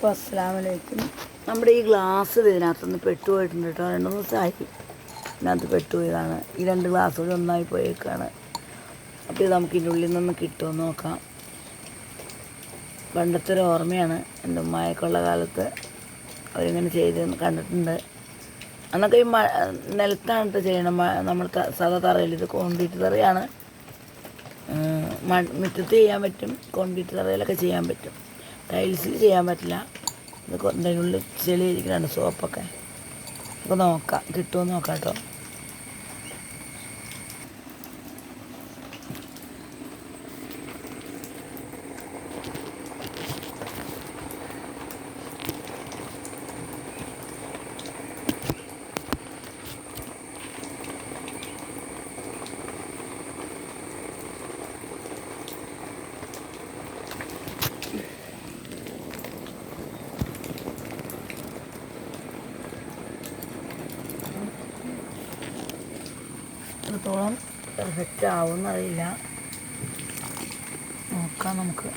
അപ്പോൾ അസ്സലാമലൈക്കും. നമ്മുടെ ഈ ഗ്ലാസ് ഇതിനകത്തുനിന്ന് പെട്ടുപോയിട്ടുണ്ട് കേട്ടോ. 2 ദിവസമായി ഇതിനകത്ത് പെട്ടുപോയതാണ്. ഈ 2 ഗ്ലാസ് കൂടി ഒന്നായി പോയേക്കാണ്. അപ്പോൾ ഇത് നമുക്ക് ഇതിൻ്റെ ഉള്ളിൽ നിന്ന് കിട്ടുമെന്ന് നോക്കാം. പണ്ടത്തെ ഒരു ഓർമ്മയാണ്. എൻ്റെ ഉമ്മായൊക്കെ ഉള്ള കാലത്ത് അവരിങ്ങനെ ചെയ്തെന്ന് കണ്ടിട്ടുണ്ട്. അന്നൊക്കെ ഈ നിലത്താണ് ചെയ്യണം. നമ്മൾ സാധാ തറയിൽ, ഇത് കോൺക്രീറ്റ് തറയാണ്. മുറ്റത്ത് ചെയ്യാൻ പറ്റും, കോൺക്രീറ്റ് തറയിലൊക്കെ ചെയ്യാൻ പറ്റും. ടൈൽസിൽ ചെയ്യാൻ പറ്റില്ല. ഇത് അതിനുള്ളിൽ ചെളിയിരിക്കുന്നുണ്ട്, സോപ്പൊക്കെ. അപ്പോൾ നോക്കാം, കിട്ടുമോ നോക്കാം കേട്ടോ. എത്രത്തോളം പെർഫെക്റ്റ് ആവുമെന്നറിയില്ല, നോക്കാം നമുക്ക്.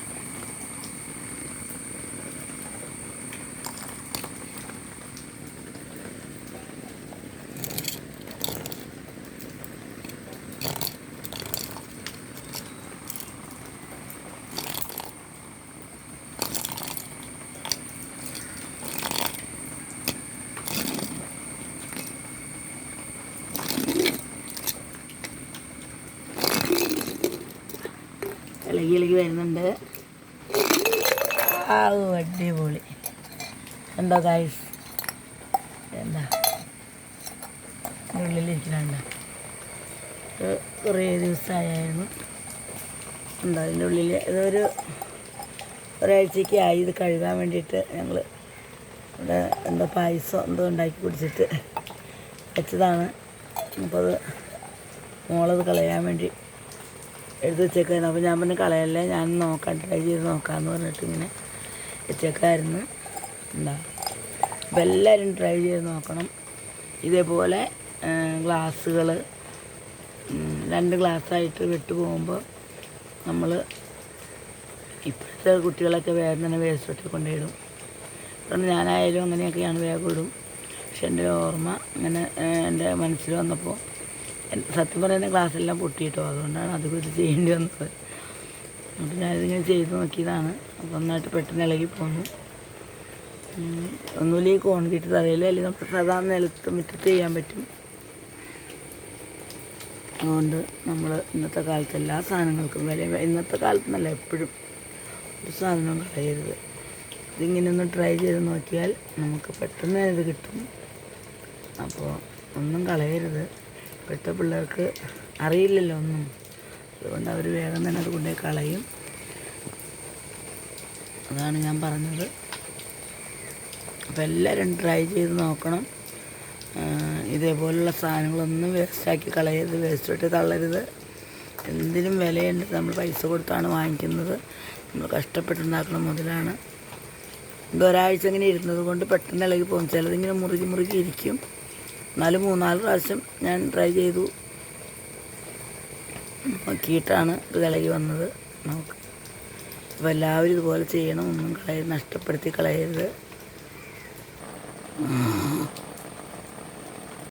ഇളകി വരുന്നുണ്ട്. അടിപൊളി. എന്താ ഗൈസ്, എന്താ ഉള്ളിലിരിക്കുന്നുണ്ട്. കുറേ ദിവസമായിരുന്നു. എന്താ അതിൻ്റെ ഉള്ളിൽ ഇതൊരു ഒരാഴ്ചയ്ക്ക് ആയി. ഇത് കഴുകാൻ വേണ്ടിയിട്ട് ഞങ്ങൾ ഇവിടെ എന്താ പായസം എന്തോ ഉണ്ടാക്കി കുടിച്ചിട്ട് വെച്ചതാണ്. അപ്പോൾ അത് മോളത് കളയാൻ വേണ്ടി എടുത്ത് വെച്ചേക്കായിരുന്നു. അപ്പോൾ ഞാൻ പറഞ്ഞ് കളയല്ലേ, ഞാൻ നോക്കാം, ട്രൈ ചെയ്ത് നോക്കാമെന്ന് പറഞ്ഞിട്ട് ഇങ്ങനെ വെച്ചേക്കായിരുന്നു. എന്താ, അപ്പോൾ എല്ലാവരും ട്രൈ ചെയ്ത് നോക്കണം. ഇതേപോലെ ഗ്ലാസ്സുകൾ 2 ഗ്ലാസ്സായിട്ട് വിട്ടു പോകുമ്പോൾ നമ്മൾ ഇപ്പോഴത്തെ കുട്ടികളൊക്കെ വേഗം തന്നെ വേസ്റ്റ് ഇട്ട് കൊണ്ടിടും. അതുകൊണ്ട് ഞാനായാലും അങ്ങനെയൊക്കെയാണ്, വേഗം ഇടും. പക്ഷെ എൻ്റെ ഓർമ്മ അങ്ങനെ എൻ്റെ മനസ്സിൽ വന്നപ്പോൾ സത്യം പറയുന്ന ഗ്ലാസ്സെല്ലാം പൊട്ടിയിട്ടോ, അതുകൊണ്ടാണ് അധികം ഇത് ചെയ്യേണ്ടി വന്നത്. അപ്പോൾ ഞാനിതിങ്ങനെ ചെയ്ത് നോക്കിയതാണ്. അപ്പോൾ നന്നായിട്ട് പെട്ടെന്ന് ഇളകി പോന്നു. ഒന്നുമില്ല ഈ കോൺക്രീറ്റ് തറയിൽ, അല്ലെങ്കിൽ നമുക്ക് സാധാരണ നിലത്ത് മുറ്റത്ത് ചെയ്യാൻ പറ്റും. അതുകൊണ്ട് നമ്മൾ ഇന്നത്തെ കാലത്ത് എല്ലാ സാധനങ്ങൾക്കും വില, ഇന്നത്തെ കാലത്തെന്നല്ല എപ്പോഴും ഒരു സാധനവും കളയരുത്. ഇതിങ്ങനെ ഒന്ന് ട്രൈ ചെയ്ത് നോക്കിയാൽ നമുക്ക് പെട്ടെന്ന് ഇത് കിട്ടും. അപ്പോൾ ഒന്നും കളയരുത്. ഇപ്പോഴത്തെ പിള്ളേർക്ക് അറിയില്ലല്ലോ ഒന്നും, അതുകൊണ്ട് അവർ വേഗം തന്നെ അത് കൊണ്ടുപോയി കളയും. അതാണ് ഞാൻ പറഞ്ഞത്. അപ്പോൾ എല്ലാവരും ട്രൈ ചെയ്ത് നോക്കണം. ഇതേപോലുള്ള സാധനങ്ങളൊന്നും വേസ്റ്റാക്കി കളയരുത്, വേസ്റ്റിട്ട് തള്ളരുത്. എന്തിനും വിലയുണ്ട്. നമ്മൾ പൈസ കൊടുത്താണ് വാങ്ങിക്കുന്നത്, നമ്മൾ കഷ്ടപ്പെട്ടുണ്ടാക്കുന്ന മുതലാണ്. ഇത് ഒരാഴ്ച ഇങ്ങനെ ഇരുന്നത് കൊണ്ട് പെട്ടെന്ന് ഇളകി പോകും. ചിലതിങ്ങനെ മുറുകി ഇരിക്കും. എന്നാലും 3-4 പ്രാവശ്യം ഞാൻ ട്രൈ ചെയ്തു നോക്കിയിട്ടാണ് ഇത് ഇളകി വന്നത് നമുക്ക്. അപ്പോൾ എല്ലാവരും ഇതുപോലെ ചെയ്യണം. ഒന്നും നഷ്ടപ്പെടുത്തി കളയരുത്.